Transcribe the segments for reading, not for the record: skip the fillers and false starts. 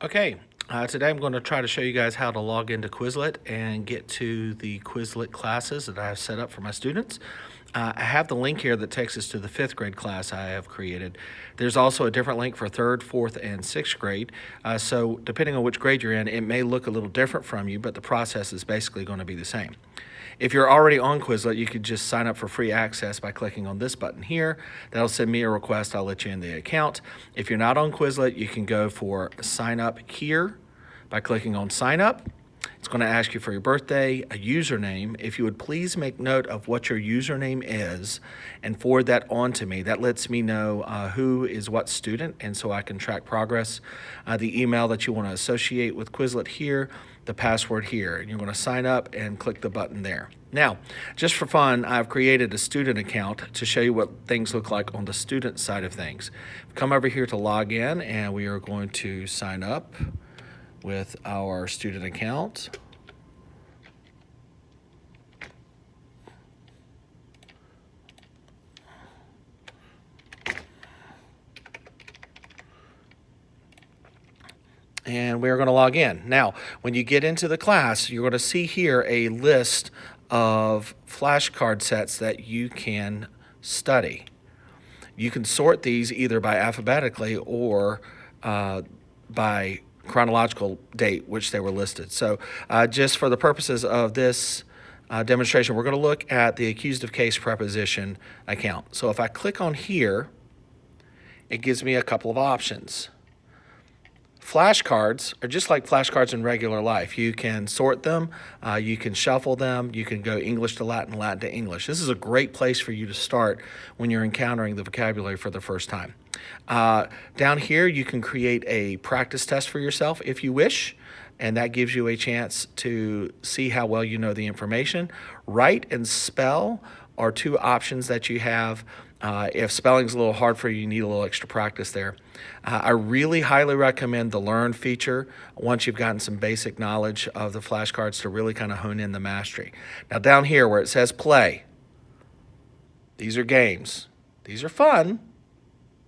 Okay, today I'm going to try to show you guys how to log into Quizlet and get to the Quizlet classes that I have set up for my students. I have the link here that takes us to the 5th grade class I have created. There's also a different link for 3rd, 4th, and 6th grade. So depending on which grade you're in, it may look a little different from you, but the process is basically going to be the same. If you're already on Quizlet, you could just sign up for free access by clicking on this button here. That'll send me a request. I'll let you in the account. If you're not on Quizlet, you can go for sign up here by clicking on sign up. It's going to ask you for your birthday, a username. If you would please make note of what your username is and forward that on to me. That lets me know who is what student, and so I can track progress. The email that you want to associate with Quizlet here, the password here, and you're going to sign up and click the button there. Now, just for fun, I've created a student account to show you what things look like on the student side of things. Come over here to log in, and we are going to sign up with our student account. And we're going to log in. Now, when you get into the class, you're going to see here a list of flashcard sets that you can study. You can sort these either by alphabetically or by chronological date, which they were listed. So just for the purposes of this demonstration, we're going to look at the accused of case preposition account. So if I click on here, it gives me a couple of options. Flashcards are just like flashcards in regular life. You can sort them, you can shuffle them, you can go English to Latin, Latin to English. This is a great place for you to start when you're encountering the vocabulary for the first time. Down here, you can create a practice test for yourself if you wish, and that gives you a chance to see how well you know the information. Write and spell are two options that you have. If spelling's a little hard for you, you need a little extra practice there. I really highly recommend the Learn feature once you've gotten some basic knowledge of the flashcards to really kind of hone in the mastery. Now down here where it says play, these are games. These are fun,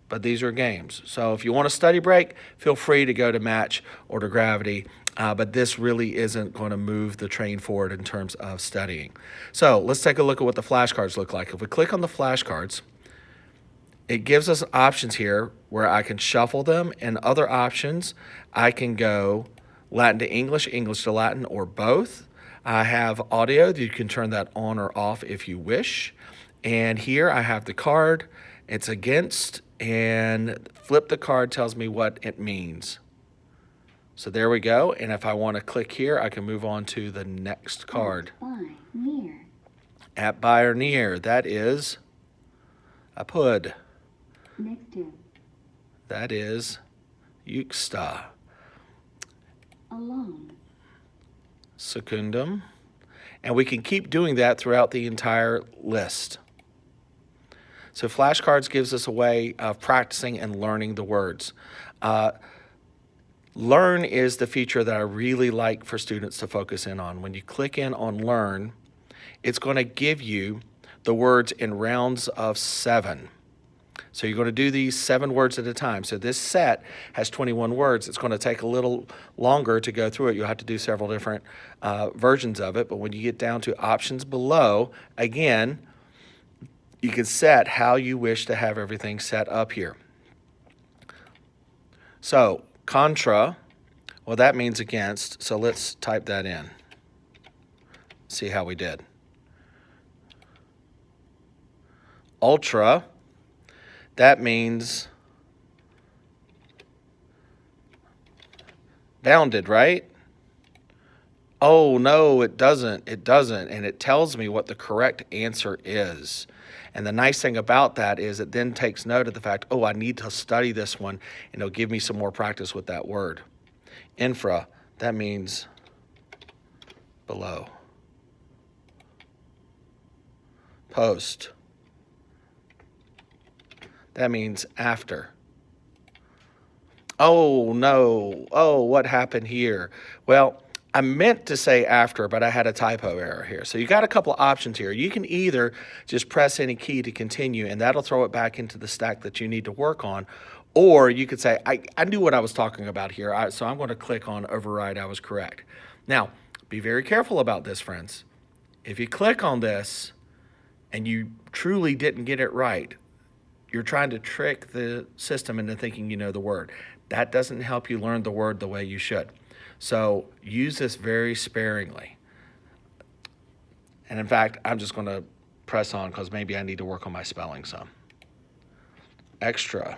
but these are games. So if you want a study break, feel free to go to match or to gravity. But this really isn't going to move the train forward in terms of studying. So let's take a look at what the flashcards look like. If we click on the flashcards, it gives us options here where I can shuffle them, and other options I can go Latin to English, English to Latin, or both. I have audio. You can turn that on or off if you wish. And here I have the card. It's against, and flip the card tells me what it means. So there we go. And if I want to click here, I can move on to the next card. At, by, near. At, by, or near. That is a pud. Next to. That is juxta. Along. Secundum. And we can keep doing that throughout the entire list. So flashcards gives us a way of practicing and learning the words. Learn is the feature that I really like for students to focus in on. When you click in on Learn, it's going to give you the words in rounds of 7. So you're going to do these 7 words at a time. So this set has 21 words. It's going to take a little longer to go through it. You'll have to do several different versions of it. But when you get down to options below, again, you can set how you wish to have everything set up here. So contra, well, that means against. So let's type that in. See how we did. Ultra, that means bounded, right? Oh, no, it doesn't. It doesn't. And it tells me what the correct answer is. And the nice thing about that is it then takes note of the fact, oh, I need to study this one, and it'll give me some more practice with that word. Infra, that means below. Post, that means after. Oh, no. Oh, what happened here? Well, I meant to say after, but I had a typo error here. So you got a couple of options here. You can either just press any key to continue, and that'll throw it back into the stack that you need to work on, Or you could say, I knew what I was talking about here, so I'm going to click on override I was correct. Now, be very careful about this, friends. If you click on this and you truly didn't get it right, you're trying to trick the system into thinking you know the word. That doesn't help you learn the word the way you should. So use this very sparingly. And in fact, I'm just going to press on because maybe I need to work on my spelling some. Extra.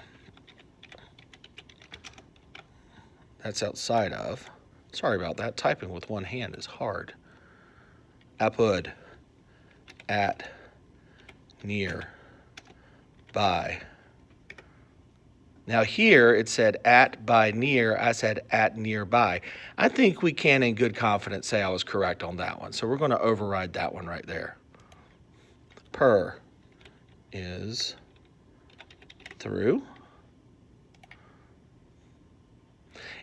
That's outside of. Sorry about that. Typing with one hand is hard. Apud. At. Near. By. Now here it said at, by, near. I said at, nearby. I think we can in good confidence say I was correct on that one. So we're going to override that one right there. Per is through.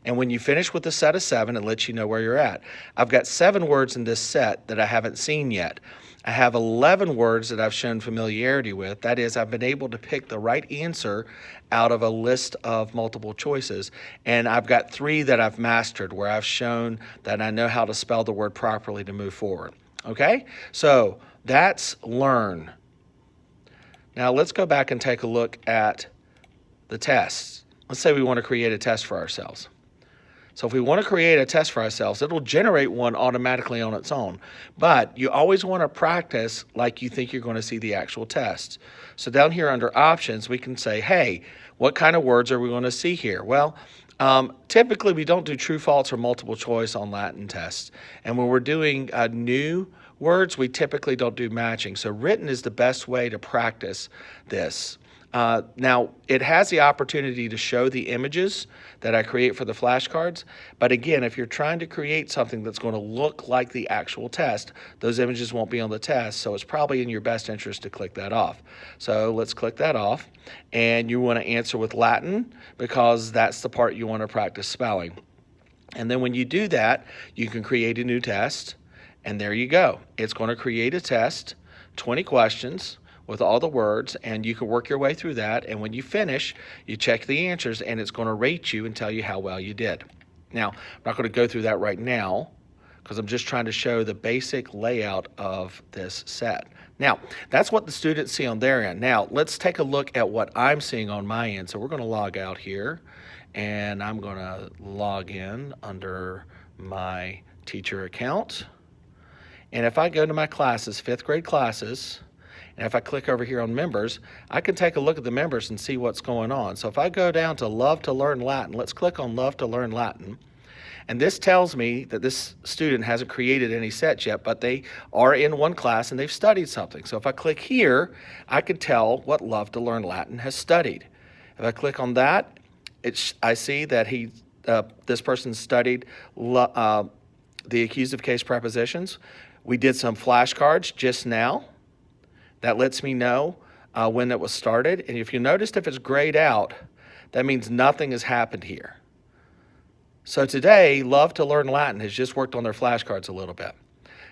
And when you finish with the set of 7, it lets you know where you're at. I've got 7 words in this set that I haven't seen yet. I have 11 words that I've shown familiarity with. That is, I've been able to pick the right answer out of a list of multiple choices. And I've got 3 that I've mastered where I've shown that I know how to spell the word properly to move forward. Okay? So that's learn. Now let's go back and take a look at the tests. Let's say we want to create a test for ourselves. So if we want to create a test for ourselves, it'll generate one automatically on its own. But you always want to practice like you think you're going to see the actual test. So down here under options, we can say, hey, what kind of words are we going to see here? Well, typically we don't do true, false, or multiple choice on Latin tests. And when we're doing new words, we typically don't do matching. So written is the best way to practice this. Now, it has the opportunity to show the images that I create for the flashcards. But again, if you're trying to create something that's going to look like the actual test, those images won't be on the test. So it's probably in your best interest to click that off. So let's click that off. And you want to answer with Latin because that's the part you want to practice spelling. And then when you do that, you can create a new test. And there you go. It's going to create a test, 20 questions. With all the words, and you can work your way through that. And when you finish, you check the answers, and it's going to rate you and tell you how well you did. Now, I'm not going to go through that right now because I'm just trying to show the basic layout of this set. Now, that's what the students see on their end. Now, let's take a look at what I'm seeing on my end. So we're going to log out here, and I'm going to log in under my teacher account. And if I go to my classes, 5th grade classes, and if I click over here on members, I can take a look at the members and see what's going on. So if I go down to Love to Learn Latin, let's click on Love to Learn Latin. And this tells me that this student hasn't created any sets yet, but they are in one class and they've studied something. So if I click here, I can tell what Love to Learn Latin has studied. If I click on that, I see that this person studied the accusative case prepositions. We did some flashcards just now. That lets me know when it was started. And if you noticed, if it's grayed out, that means nothing has happened here. So today, Love to Learn Latin has just worked on their flashcards a little bit.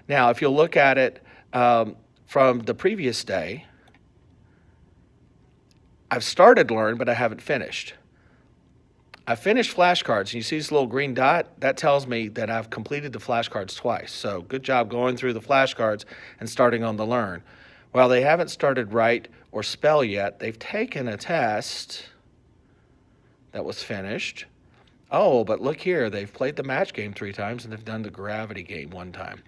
Now, if you'll look at it from the previous day, I've started Learn, but I haven't finished. I finished flashcards, and you see this little green dot? That tells me that I've completed the flashcards twice. So good job going through the flashcards and starting on the Learn. Well, they haven't started write or spell yet. They've taken a test that was finished. Oh, but look here. They've played the match game 3 times, and they've done the gravity game 1 time.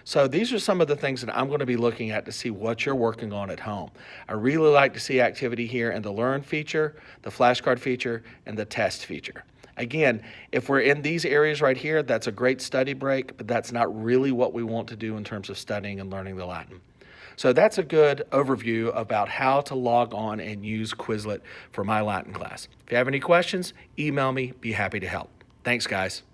So these are some of the things that I'm going to be looking at to see what you're working on at home. I really like to see activity here in the Learn feature, the flashcard feature, and the test feature. Again, if we're in these areas right here, that's a great study break, but that's not really what we want to do in terms of studying and learning the Latin. So that's a good overview about how to log on and use Quizlet for my Latin class. If you have any questions, email me. Be happy to help. Thanks, guys.